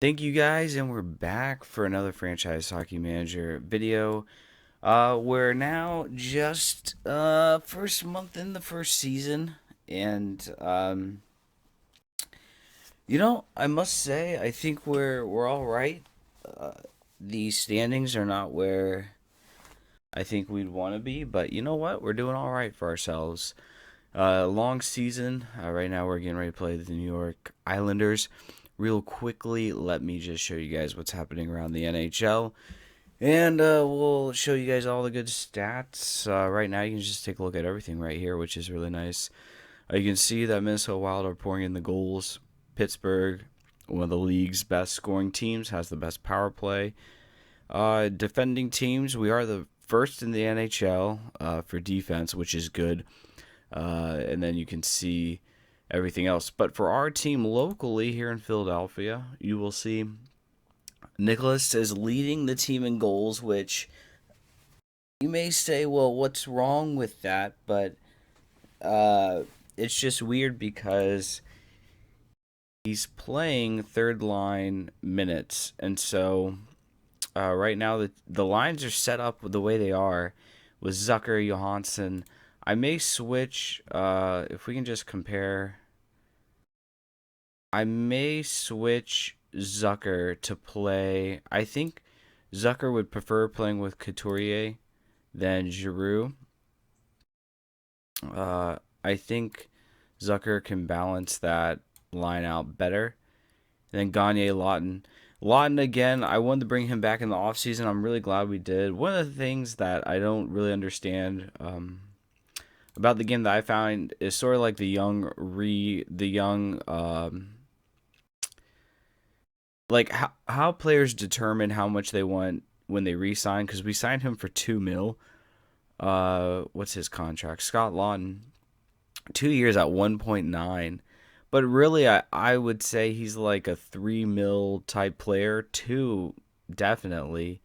Thank you guys, and we're back for another franchise hockey manager video. We're now just first month in the first season, and I must say I think we're all right. Uh, the standings are not where I think we'd want to be, but you know what? We're doing all right for ourselves. Long season. Right now we're getting ready to play the New York Islanders. Real quickly, let me just show you guys what's happening around the NHL. And we'll show you guys all the good stats. Right now, you can just take a look at everything right here, which is really nice. You can see that Minnesota Wild are pouring in the goals. Pittsburgh, one of the league's best scoring teams, has the best power play. Defending teams, we are the first in the NHL for defense, which is good. And then you can see everything else. But for our team locally here in Philadelphia, you will see Nicholas is leading the team in goals, which you may say, well, what's wrong with that? But it's just weird because he's playing third line minutes. And so right now, the lines are set up the way they are with Zucker, Johansson. I may switch, if we can just compare. I may switch Zucker to play. I think Zucker would prefer playing with Couturier than Giroux. I think Zucker can balance that line out better. And then Gagne Lawton. Lawton, again, I wanted to bring him back in the offseason. I'm really glad we did. One of the things that I don't really understand about the game that I found is sort of like like how players determine how much they want when they re-sign, because we signed him for 2 mil. What's his contract? Scott Lawton, 2 years at 1.9. But really, I would say he's like a 3 mil type player. Two, definitely.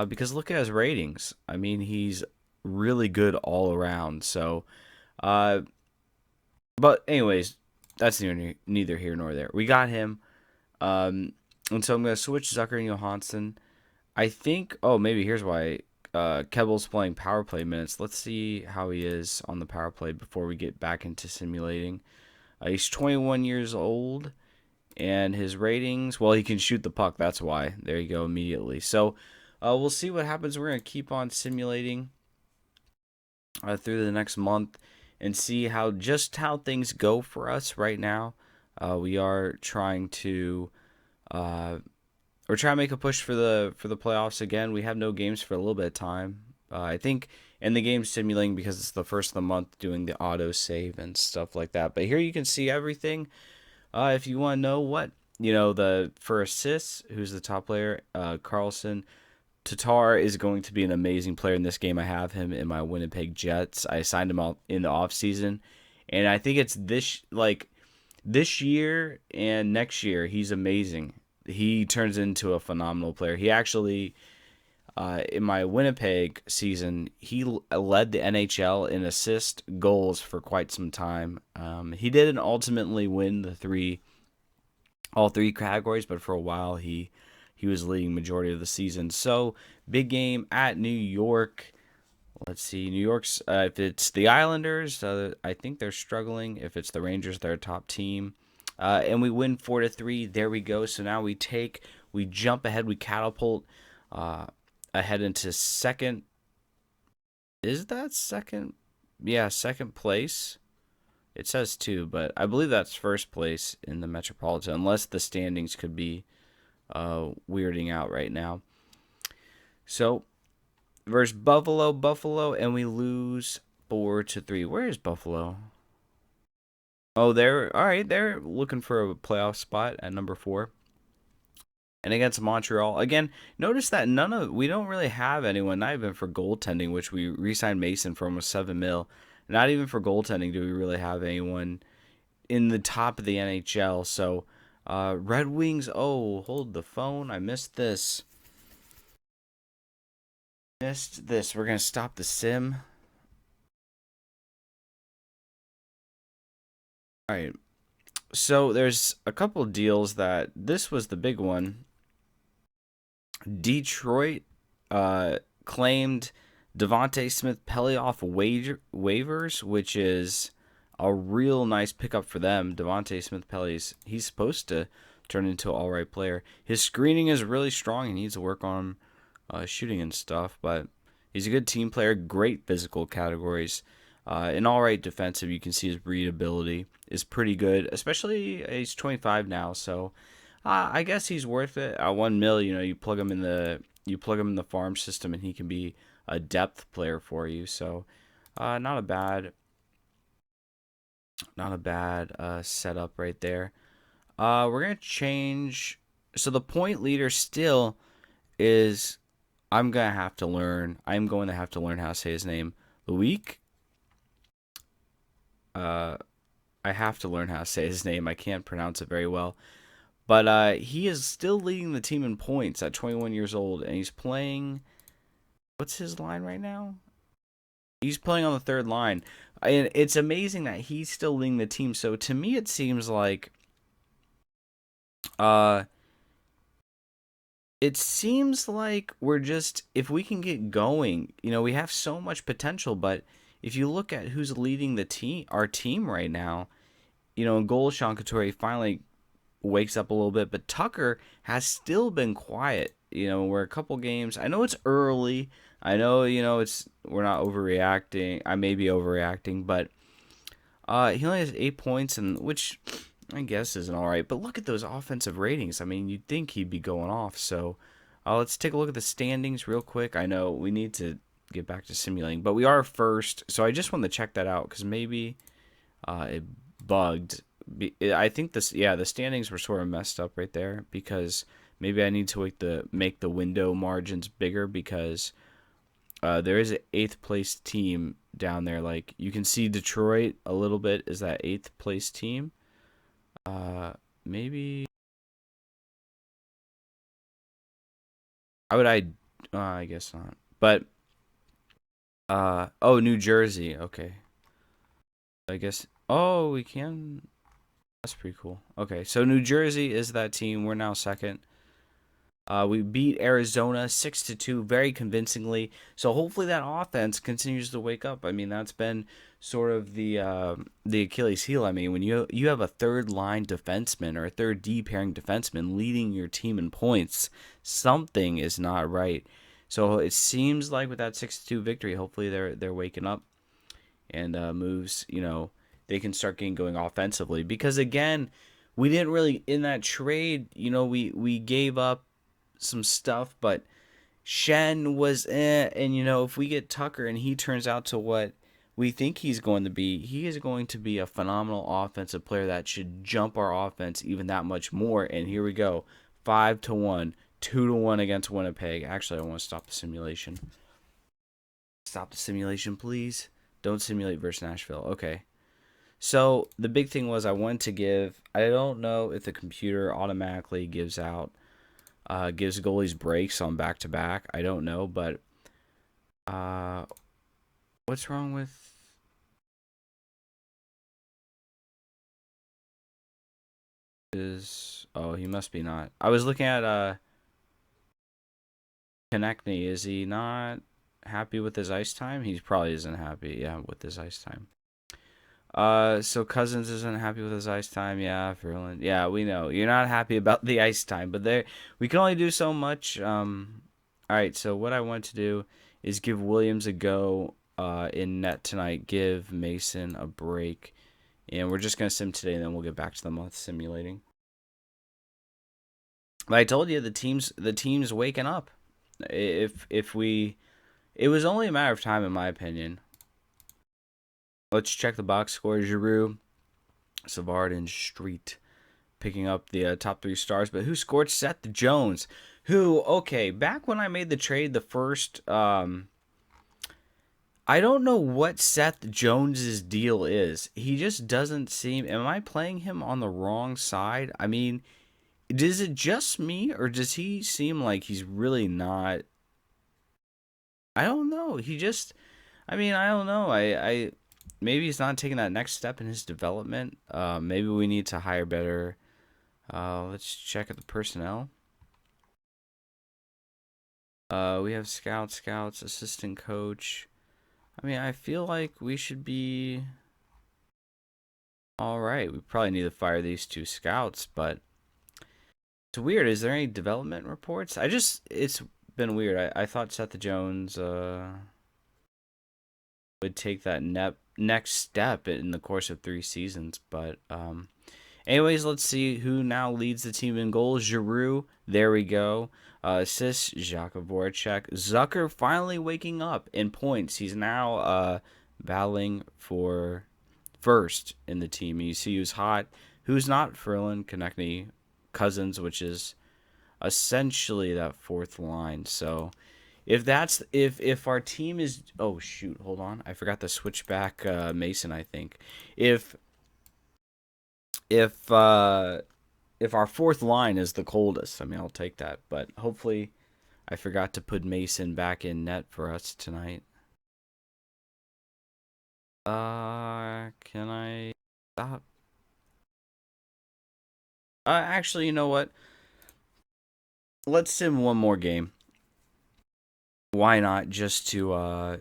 Because look at his ratings. I mean, he's really good all around. So, uh, but anyways, that's neither here nor there. We got him. Um, and so I'm gonna switch Zucker and Johansson. I think. Oh, maybe here's why. Kebble's playing power play minutes. Let's see how he is on the power play before we get back into simulating. He's 21 years old, and his ratings. Well, he can shoot the puck. That's why. There you go. Immediately. So, we'll see what happens. We're gonna keep on simulating through the next month and see how things go for us right now. We are trying to we're trying to make a push for the playoffs again. We have no games for a little bit of time. I think in the game simulating because it's the first of the month, doing the auto save and stuff like that. But here you can see everything. If you want to know what the for assists, who's the top player, Carlson. Tatar is going to be an amazing player in this game. I have him in my Winnipeg Jets. I signed him out in the off season, and I think it's this year and next year he's amazing. He turns into a phenomenal player. He actually, in my Winnipeg season, he led the NHL in assist goals for quite some time. He didn't ultimately win all three categories, but for a while he was leading majority of the season. So big game at New York. Let's see, New York's if it's the Islanders, I think they're struggling. If it's the Rangers, they're a top team, and we win 4-3. There we go. So now we jump ahead, we catapult ahead into second. Is that second? Yeah, second place. It says two, but I believe that's first place in the Metropolitan, unless the standings could be weirding out right now. So versus Buffalo, and we lose 4-3. Where is Buffalo? Oh, they're all right. They're looking for a playoff spot at number 4. And against Montreal again. Notice that we don't really have anyone, not even for goaltending, which we re-signed Mason for almost 7 mil. Not even for goaltending do we really have anyone in the top of the NHL. So Red Wings. Oh, hold the phone. I missed this. We're gonna stop the sim. All right. So there's a couple of deals that this was the big one. Detroit claimed Devontae Smith-Pelly off waivers, which is a real nice pickup for them. Devontae Smith-Pelly's he's supposed to turn into an all right player. His screening is really strong. He needs to work on shooting and stuff, but he's a good team player. Great physical categories. An all right defensive. You can see his readability is pretty good, especially he's 25 now, so I guess he's worth it. At 1 mil, you plug him in the farm system, and he can be a depth player for you. So, not a bad setup right there. We're gonna change. So the point leader still is. I'm going to have to learn how to say his name. Loic. I have to learn how to say his name. I can't pronounce it very well. But he is still leading the team in points at 21 years old, and he's playing. What's his line right now? He's playing on the third line, and it's amazing that he's still leading the team. So to me, it seems like, uh, we're just if we can get going, we have so much potential. But if you look at who's leading our team right now, in goal, Sean Couturier finally wakes up a little bit, but Tucker has still been quiet. We're a couple games. I know it's early. I know, we're not overreacting. I may be overreacting, but he only has 8 points, and which I guess isn't all right. But look at those offensive ratings. I mean, you'd think he'd be going off. So let's take a look at the standings real quick. I know we need to get back to simulating, but we are first. So I just wanted to check that out because maybe it bugged. I think the standings were sort of messed up right there because maybe I need to make the window margins bigger because there is an 8th place team down there. Like you can see Detroit a little bit is that 8th place team. Maybe I guess not. But New Jersey. Okay. I guess we can. That's pretty cool. Okay, so New Jersey is that team. We're now second. We beat Arizona 6-2 very convincingly. So hopefully that offense continues to wake up. I mean, that's been sort of the Achilles heel. I mean, when you have a third line defenseman or a third D pairing defenseman leading your team in points, something is not right. So it seems like with that 6-2 victory, hopefully they're waking up and moves. They can start getting going offensively because again, we didn't really in that trade. We gave up some stuff, but Shen was and if we get Tucker and he turns out to what we think he's going to be, he is going to be a phenomenal offensive player that should jump our offense even that much more. And here we go, 5-1, 2-1 against Winnipeg. Actually, I want to stop the simulation. Stop the simulation, please. Don't simulate versus Nashville. Okay. So the big thing was I wanted to give. I don't know if the computer automatically gives goalies breaks on back to back. I don't know, but what's wrong with he must be not. I was looking at Konechny. Is he not happy with his ice time? He probably isn't happy, with his ice time. So Cousins isn't happy with his ice time. Yeah, Ferland. Yeah, we know you're not happy about the ice time, but we can only do so much. All right. So what I want to do is give Williams a go in net tonight. Give Mason a break, and we're just gonna sim today, and then we'll get back to the month simulating. But I told you the team's waking up. It was only a matter of time, in my opinion. Let's check the box score. Giroux, Savard, and Street picking up the top 3 stars. But who scored? Seth Jones. Who, okay, back when I made the trade, the first, I don't know what Seth Jones's deal is. He just doesn't seem, am I playing him on the wrong side? I mean, is it just me, or does he seem like he's really not? I don't know. I don't know. maybe he's not taking that next step in his development. Maybe we need to hire better. Let's check at the personnel. We have scouts, assistant coach. I mean, I feel like we should be all right. We probably need to fire these 2 scouts, but it's weird. Is there any development reports? It's been weird. I thought Seth Jones would take that next step in the course of 3 seasons, but anyways, let's see who now leads the team in goals. Giroux, there we go. Assists, Jacques Voracek. Zucker finally waking up in points. He's now battling for first in the team. You see who's hot, who's not. Ferland, Konechny, Cousins, which is essentially that 4th line. So if our team is, oh shoot, hold on, I forgot to switch back Mason. I think if our 4th line is the coldest, I mean, I'll take that. But hopefully, I forgot to put Mason back in net for us tonight. Can I stop? Actually, you know what? Let's sim one more game. Why not? Just to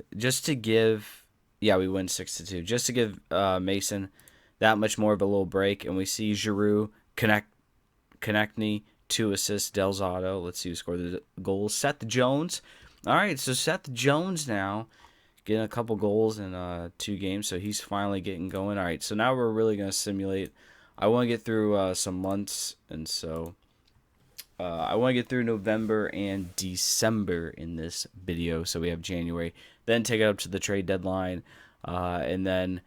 give, yeah, we win 6-2. Just to give Mason that much more of a little break, and we see Giroux Konechny, 2 assists, Delzato. Let's see who scored the goals. Seth Jones. All right, so Seth Jones now getting a couple goals in 2 games, so he's finally getting going. All right, so now we're really going to simulate. I want to get through some months, and so I want to get through November and December in this video, so we have January. Then take it up to the trade deadline, and then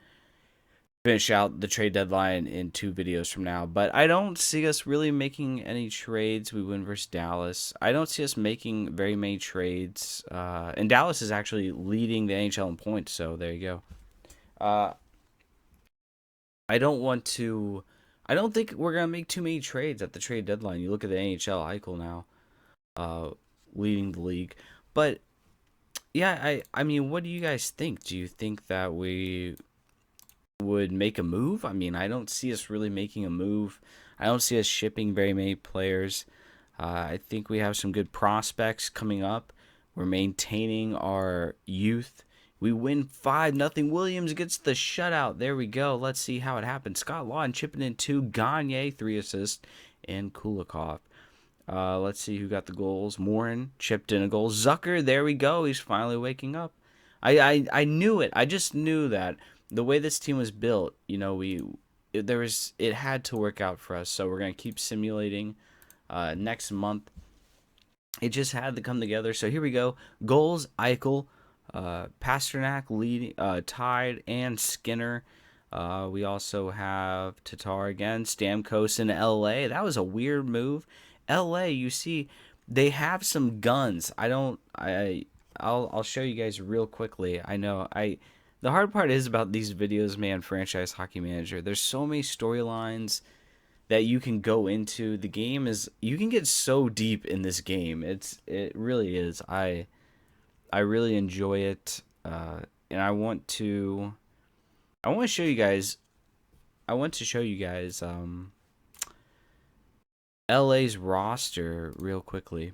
finish out the trade deadline in 2 videos from now. But I don't see us really making any trades. We win versus Dallas. I don't see us making very many trades. And Dallas is actually leading the NHL in points, so there you go. I don't think we're going to make too many trades at the trade deadline. You look at the NHL, Eichel now leading the league. But, yeah, I mean, what do you guys think? Do you think that we would make a move? I mean, I don't see us really making a move. I don't see us shipping very many players. I think we have some good prospects coming up. We're maintaining our youth. We win 5-0. Williams gets the shutout. There we go. Let's see how it happens. Scott Laughton chipping in 2. Gagne, 3 assists. And Kulikov. Let's see who got the goals. Morin chipped in a goal. Zucker, there we go. He's finally waking up. I knew it. I just knew that the way this team was built, you know, it had to work out for us. So we're going to keep simulating next month. It just had to come together. So here we go. Goals, Eichel, Pasternak leading, tied, and Skinner. We also have Tatar again, Stamkos in LA. That was a weird move. LA, you see, they have some guns. I'll show you guys real quickly. The hard part is about these videos, man, Franchise Hockey Manager. There's so many storylines that you can go into. The game is, you can get so deep in this game. It really is. I really enjoy it, and I want to show you guys. LA's roster real quickly.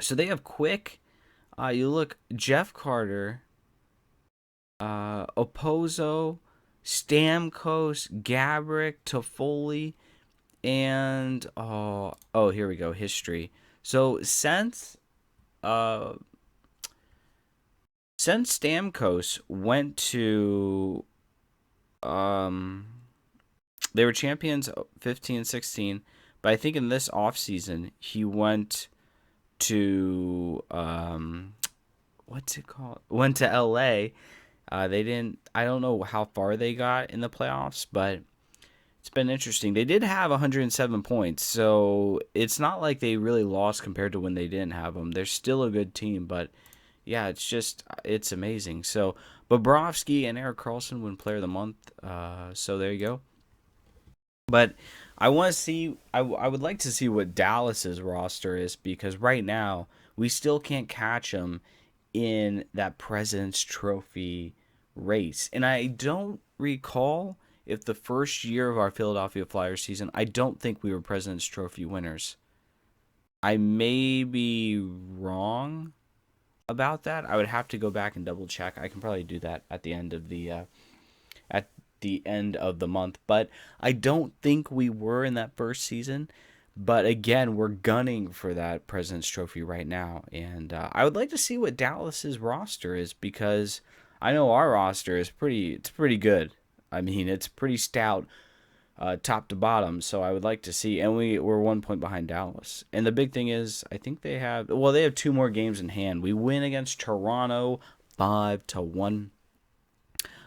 So they have Quick. You look, Jeff Carter, Opozo, Stamkos, Gabrick, Toffoli, and here we go, history. So since Stamkos went to they were champions 15 and 16, but I think in this offseason he went to what's it called? Went to LA. They didn't. I don't know how far they got in the playoffs, but it's been interesting. They did have 107 points, so it's not like they really lost compared to when they didn't have them. They're still a good team, but yeah, it's amazing. So Bobrovsky and Erik Karlsson win Player of the Month. So there you go. But I want to see. I would like to see what Dallas's roster is, because right now we still can't catch them in that President's Trophy race. And I don't recall if the first year of our Philadelphia Flyers season, I don't think we were President's Trophy winners. I may be wrong about that. I would have to go back and double check. I can probably do that at the end of the month, but I don't think we were in that first season. But again, we're gunning for that President's Trophy right now, and I would like to see what Dallas's roster is, because I know our roster is pretty good. I mean, it's pretty stout, top to bottom. So I would like to see, and we're 1 point behind Dallas. And the big thing is, I think they have 2 more games in hand. We win against Toronto 5-1.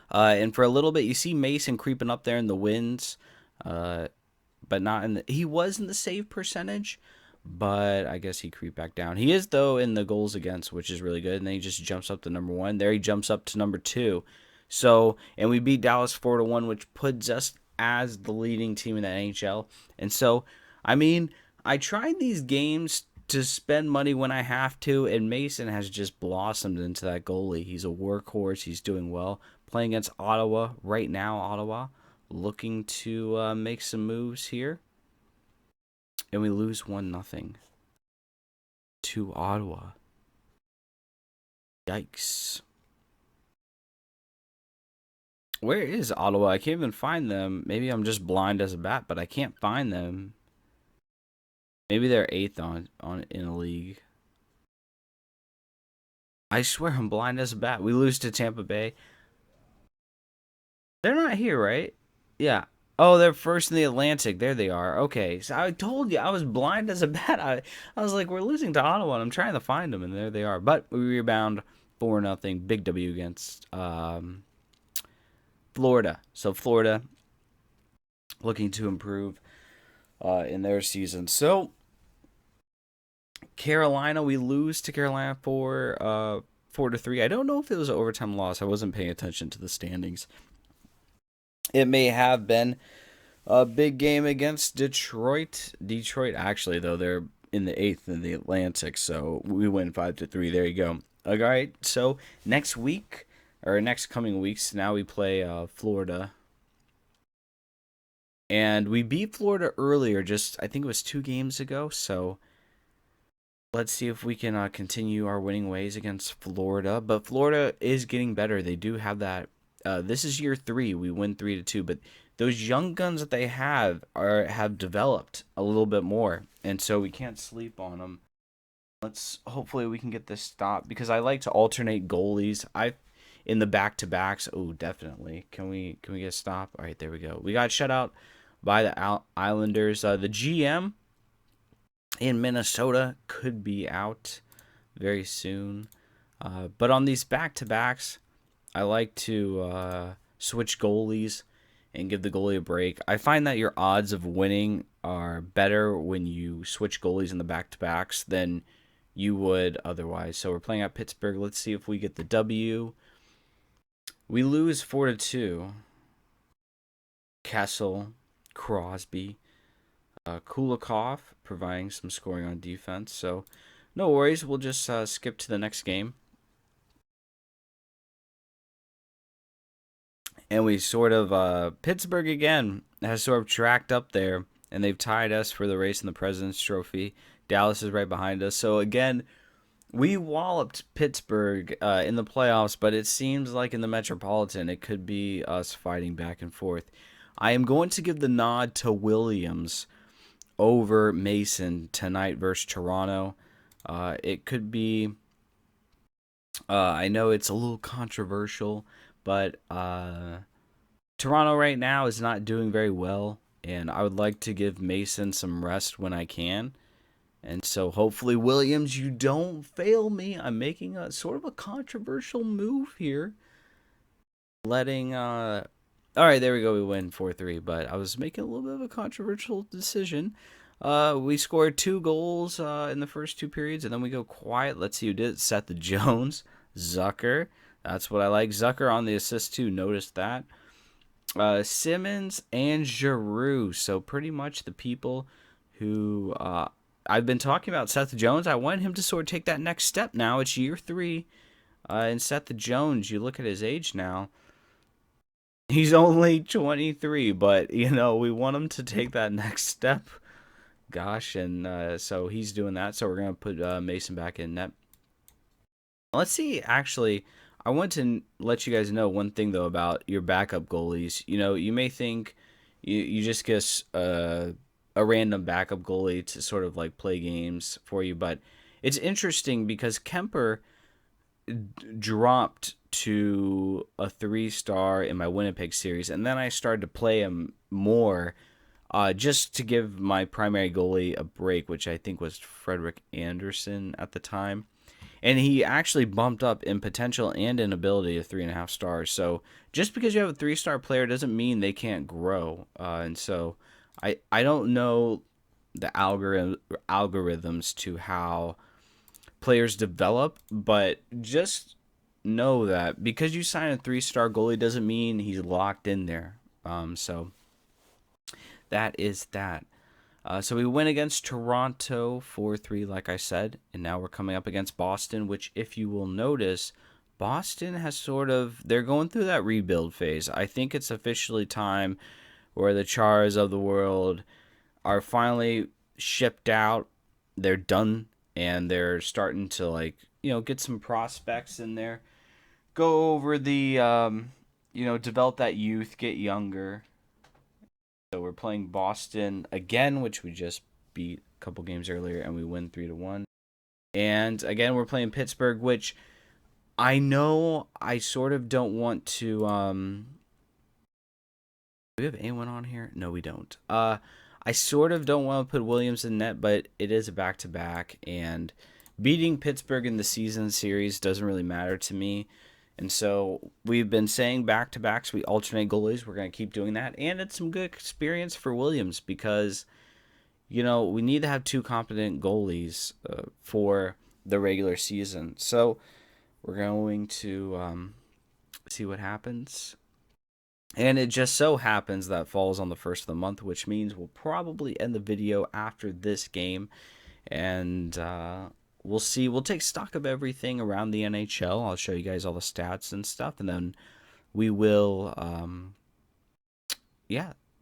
And for a little bit, you see Mason creeping up there in the wins, but not in the. He was in the save percentage, but I guess he creeped back down. He is, though, in the goals against, which is really good. And then he just jumps up to number 1. There he jumps up to number 2. So, and we beat Dallas 4-1, which puts us as the leading team in the NHL. And so, I mean, I tried these games to spend money when I have to, and Mason has just blossomed into that goalie. He's a workhorse. He's doing well. Playing against Ottawa right now. Ottawa looking to make some moves here, and we lose 1-0 to Ottawa. Yikes. Where is Ottawa? I can't even find them. Maybe I'm just blind as a bat, but I can't find them. Maybe they're 8th on in a league. I swear I'm blind as a bat. We lose to Tampa Bay. They're not here, right? Yeah. Oh, they're first in the Atlantic. There they are. Okay. So I told you I was blind as a bat. I was like, we're losing to Ottawa, and I'm trying to find them, and there they are. But we rebound 4-0. Big W against Florida. So Florida looking to improve in their season. So Carolina, we lose to Carolina for 4-3. I don't know if it was an overtime loss. I wasn't paying attention to the standings. It may have been a big game against Detroit. Detroit, actually, though, they're in the 8th in the Atlantic, so we win 5-3. There you go. All right, so next week, or next coming weeks, now we play Florida. And we beat Florida earlier, I think it was 2 games ago, so let's see if we can continue our winning ways against Florida. But Florida is getting better. They do have that. This is year 3. We win 3-2, but those young guns that they have developed a little bit more, and so we can't sleep on them. Hopefully we can get this stopped, because I like to alternate goalies. In the back-to-backs. Oh, definitely. Can we get a stop? All right, there we go. We got shut out by the Islanders. The GM in Minnesota could be out very soon. But on these back-to-backs, I like to switch goalies and give the goalie a break. I find that your odds of winning are better when you switch goalies in the back-to-backs than you would otherwise. So we're playing at Pittsburgh. Let's see if we get the W. We lose 4-2. Kessel, Crosby, Kulikov providing some scoring on defense. So no worries. We'll just skip to the next game. And we sort of, Pittsburgh again has sort of tracked up there, and they've tied us for the race in the President's Trophy. Dallas is right behind us. So again, we walloped Pittsburgh in the playoffs, but it seems like in the Metropolitan, it could be us fighting back and forth. I am going to give the nod to Williams over Mason tonight versus Toronto. It could be, I know it's a little controversial, but Toronto right now is not doing very well, and I would like to give Mason some rest when I can. And so hopefully, Williams, you don't fail me. I'm making a sort of a controversial move here. Letting, all right, there we go. We win 4-3, but I was making a little bit of a controversial decision. We scored 2 goals in the first 2 periods, and then we go quiet. Let's see who did it. Seth Jones, Zucker. That's what I like. Zucker on the assist too. Noticed that. Simmons and Giroux. So pretty much the people who I've been talking about. Seth Jones. I want him to sort of take that next step now. It's year 3. And Seth Jones, you look at his age now. He's only 23, but we want him to take that next step. Gosh, and so he's doing that. So we're gonna put Mason back in net. Let's see. Actually, I want to let you guys know one thing though about your backup goalies. You may think you just get a random backup goalie to sort of like play games for you, but it's interesting because Kemper dropped to a 3-star in my Winnipeg series, and then I started to play him more just to give my primary goalie a break, which I think was Frederick Anderson at the time. And he actually bumped up in potential and in ability to 3.5 stars. So just because you have a 3-star player doesn't mean they can't grow. And so I don't know the algorithms to how players develop, but just know that because you sign a 3-star goalie doesn't mean he's locked in there. So that is that. So we win against Toronto 4-3, like I said, and now we're coming up against Boston, which, if you will notice, Boston has they're going through that rebuild phase. I think it's officially time where the Chars of the world are finally shipped out. They're done, and they're starting to, get some prospects in there. Go over the, develop that youth, get younger. So we're playing Boston again, which we just beat a couple games earlier, and we win 3-1. And again, we're playing Pittsburgh, which I know I sort of don't want to. Do we have anyone on here? No, we don't. I sort of don't want to put Williams in net, but it is a back-to-back, and beating Pittsburgh in the season series doesn't really matter to me. And so we've been saying back-to-backs, we alternate goalies. We're going to keep doing that. And it's some good experience for Williams because, we need to have 2 competent goalies for the regular season. So we're going to see what happens. And it just so happens that falls on the first of the month, which means we'll probably end the video after this game. And we'll see. We'll take stock of everything around the NHL. I'll show you guys all the stats and stuff, and then we will,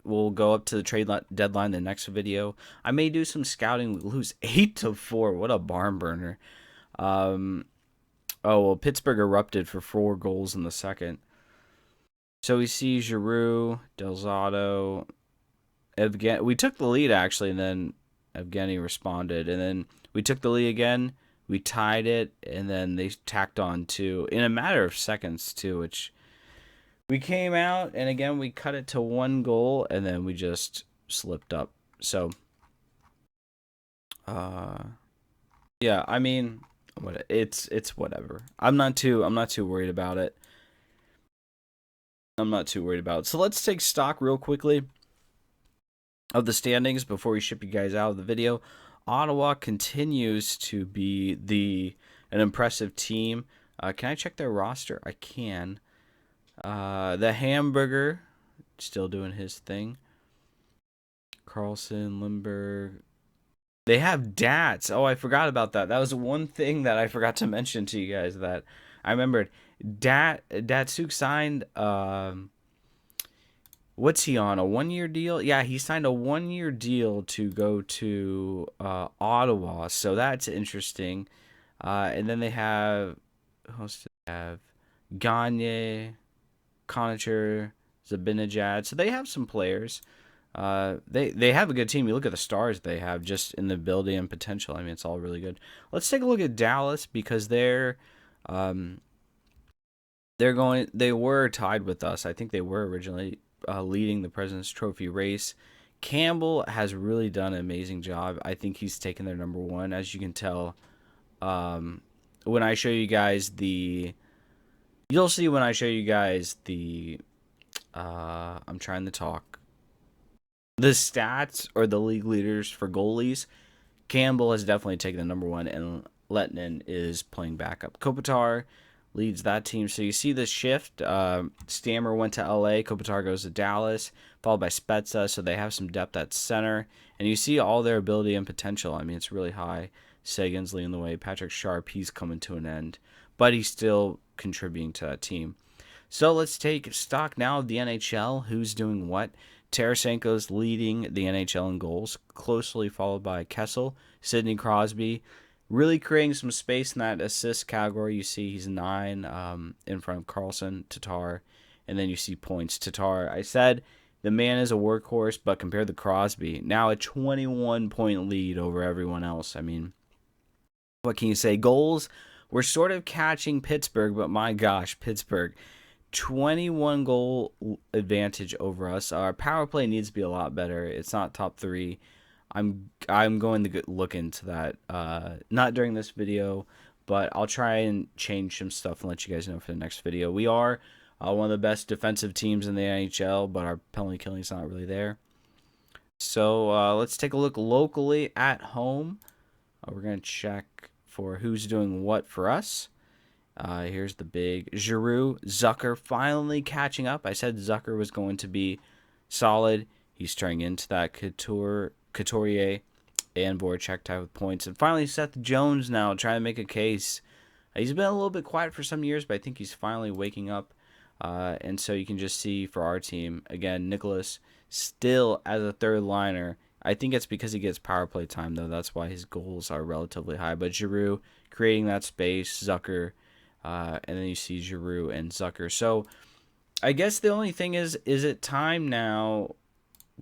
we'll go up to the trade deadline the next video. I may do some scouting. We lose 8-4. What a barn burner. Pittsburgh erupted for 4 goals in the second. So we see Giroux, Delzato, Evgeny. We took the lead actually, and then Evgeny responded, and then we took the lead again. We tied it, and then they tacked on 2 in a matter of seconds too, which we came out, and again we cut it to 1 goal, and then we just slipped up. So, yeah, I mean, it's whatever. I'm not too worried about it. So let's take stock real quickly of the standings before we ship you guys out of the video. Ottawa continues to be an impressive team. Can I check their roster? I can. The Hamburger still doing his thing. Carlson, Lindbergh. They have Dats. Oh, I forgot about that. That was one thing that I forgot to mention to you guys that I remembered. Datsuk signed. What's he on? A 1-year deal? Yeah, he signed a 1-year deal to go to Ottawa. So that's interesting. And then they have Gagne, Conacher, Zabinajad. So they have some players. They have a good team. You look at the stars they have just in the ability and potential. I mean, it's all really good. Let's take a look at Dallas because they were tied with us. I think they were originally leading the President's Trophy race. Campbell has really done an amazing job. I think he's taken their number 1, as you can tell. When I show you guys you'll see when I show you guys I'm trying to talk. The stats or the league leaders for goalies, Campbell has definitely taken the number 1, and Lettinen is playing backup. Kopitar leads that team. So you see the shift. Stammer went to LA. Kopitar goes to Dallas, followed by Spezza. So they have some depth at center. And you see all their ability and potential. I mean, it's really high. Sagan's leading the way. Patrick Sharp, he's coming to an end. But he's still contributing to that team. So let's take stock now of the NHL. Who's doing what? Tarasenko's leading the NHL in goals, closely followed by Kessel, Sidney Crosby, really creating some space in that assist category. You see he's 9 in front of Carlson, Tatar, and then you see points. Tatar, I said the man is a workhorse, but compared to Crosby, now a 21-point lead over everyone else. I mean, what can you say? Goals, we're sort of catching Pittsburgh, but my gosh, Pittsburgh, 21 goal advantage over us. Our power play needs to be a lot better. It's not top 3. I'm going to look into that. Not during this video, but I'll try and change some stuff and let you guys know for the next video. We are one of the best defensive teams in the NHL, but our penalty killing is not really there. So let's take a look locally at home. We're going to check for who's doing what for us. Here's the big Giroux, Zucker finally catching up. I said Zucker was going to be solid. He's turning into that Couturier and Voracek type of points. And finally, Seth Jones now trying to make a case. He's been a little bit quiet for some years, but I think he's finally waking up. And so you can just see for our team, again, Nicholas still as a third liner. I think it's because he gets power play time, though. That's why his goals are relatively high. But Giroux creating that space, Zucker, and then you see Giroux and Zucker. So I guess the only thing is it time now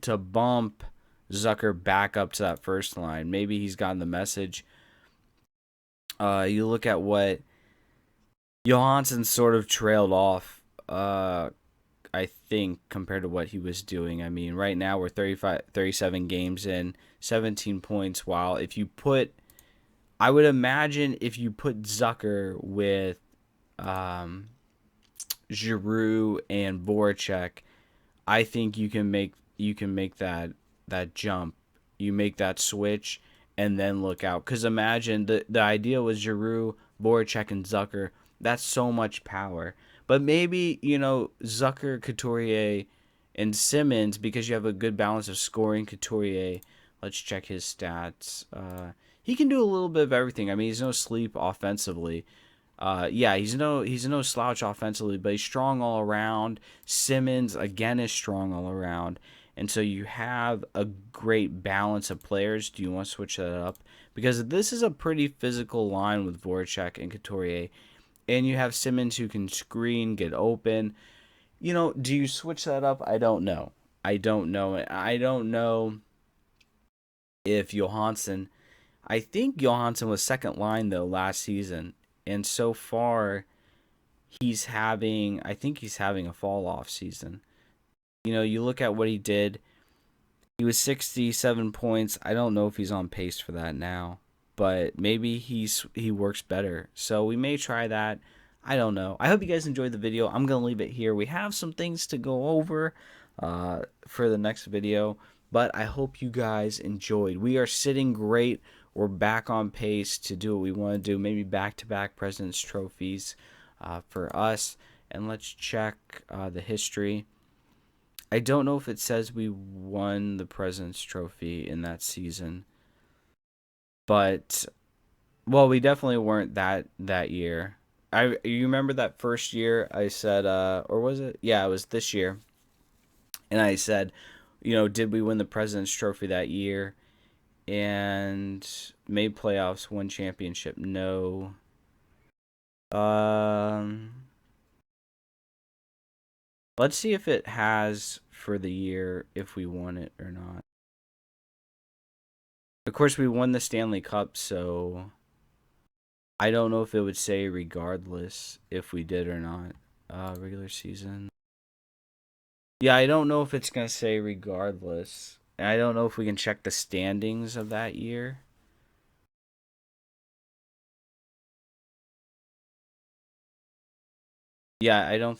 to bump Zucker back up to that first line? Maybe he's gotten the message. You look at what Johansson sort of trailed off, I think, compared to what he was doing. I mean, right now we're 37 games in, 17 points, while if you put, I would imagine if you put Zucker with Giroux and Voracek, I think you can make that jump. You make that switch and then look out. Because imagine the idea was Giroux, Voracek, and Zucker. That's so much power. But maybe, Zucker, Couturier, and Simmons, because you have a good balance of scoring. Couturier, let's check his stats. He can do a little bit of everything. I mean, he's no sleep offensively. He's no slouch offensively, but he's strong all around. Simmons, again, is strong all around. And so you have a great balance of players. Do you want to switch that up? Because this is a pretty physical line with Voracek and Couturier. And you have Simmons who can screen, get open. Do you switch that up? I don't know. I don't know if Johansson... I think Johansson was second line, though, last season. And so far, he's having a fall-off season. You look at what he did. He was 67 points. I don't know if he's on pace for that now. But maybe he works better. So we may try that. I don't know. I hope you guys enjoyed the video. I'm going to leave it here. We have some things to go over for the next video. But I hope you guys enjoyed. We are sitting great. We're back on pace to do what we want to do. Maybe back-to-back President's Trophies for us. And let's check the history. I don't know if it says we won the President's Trophy in that season. But, well, we definitely weren't that year. You remember that first year I said, or was it? Yeah, it was this year. And I said, did we win the President's Trophy that year? And made playoffs, won championship. No. Let's see if it has for the year, if we won it or not. Of course, we won the Stanley Cup, so I don't know if it would say regardless if we did or not. Regular season. Yeah, I don't know if it's going to say regardless. And I don't know if we can check the standings of that year. Yeah, I don't...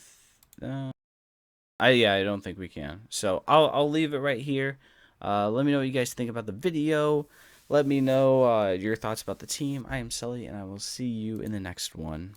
I don't think we can. So I'll leave it right here. Let me know what you guys think about the video. Let me know your thoughts about the team. I am Sully, and I will see you in the next one.